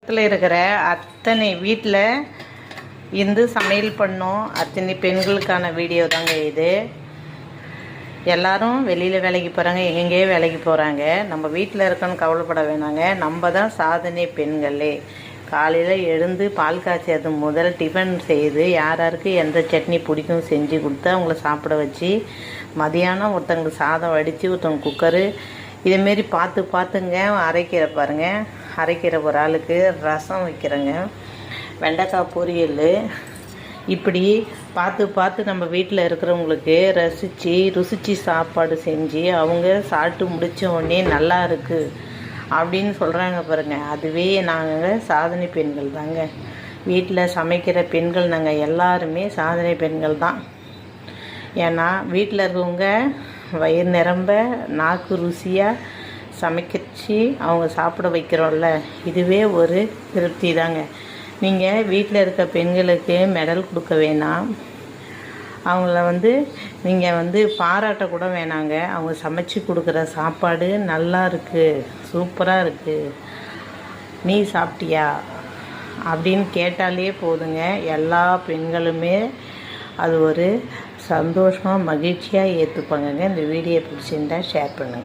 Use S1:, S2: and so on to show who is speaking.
S1: இருக்கிற அத்தனை வீட்டில் இருந்து சமையல் பண்ணோம் அத்தனை பெண்களுக்கான வீடியோ தாங்க இது. எல்லாரும் வெளியில் வேலைக்கு போகிறாங்க, எங்கெங்கேயோ வேலைக்கு போகிறாங்க. நம்ம வீட்டில் இருக்கோன்னு கவலைப்பட வேணாங்க. நம்ம தான் சாதனை பெண்களே. காலையில் எழுந்து பால் காய்ச்சது முதல் டிஃபன் செய்து யாராருக்கு எந்த சட்னி பிடிக்கும் செஞ்சு கொடுத்து அவங்கள சாப்பிட வச்சு, மதியானம் ஒருத்தங்களுக்கு சாதம் வடித்து ஒருத்தவங்க குக்கரு இதேமாரி பார்த்துங்க அரைக்கிற பாருங்கள். அரைக்கிற ஒரு ஆளுக்கு ரசம் வைக்கிறேங்க, வெண்டைக்காய் பொரியல். இப்படி பார்த்து நம்ம வீட்டில் இருக்கிறவங்களுக்கு ருசித்து சாப்பாடு செஞ்சு அவங்க சாப்பிட்டு முடித்த உடனே நல்லா இருக்குது அப்படின்னு சொல்கிறாங்க பாருங்கள். அதுவே நாங்கள் சாதனை பெண்கள் தாங்க. வீட்டில் சமைக்கிற பெண்கள் நாங்கள் எல்லாருமே சாதனை பெண்கள் தான். ஏன்னா வீட்டில் இருக்கவங்க வயிறு நிரம்ப நாக்கு ருசியாக சமைக்கச்சு அவங்க சாப்பிட வைக்கிறோம்ல, இதுவே ஒரு திருப்தி தாங்க. நீங்கள் வீட்டில் இருக்க பெண்களுக்கு மெடல் கொடுக்க வேணாம், அவங்கள நீங்கள் பாராட்ட கூட வேணாங்க. அவங்க சமைச்சு கொடுக்குற சாப்பாடு நல்லா இருக்குது, சூப்பராக இருக்குது, நீ சாப்பிட்டியா அப்படின்னு கேட்டாலே போதுங்க. எல்லா பெண்களுமே அது ஒரு சந்தோஷமாக மகிழ்ச்சியாக ஏற்றுப்பாங்கங்க. இந்த வீடியோ பிடிச்சிருந்தா ஷேர் பண்ணுங்கள்.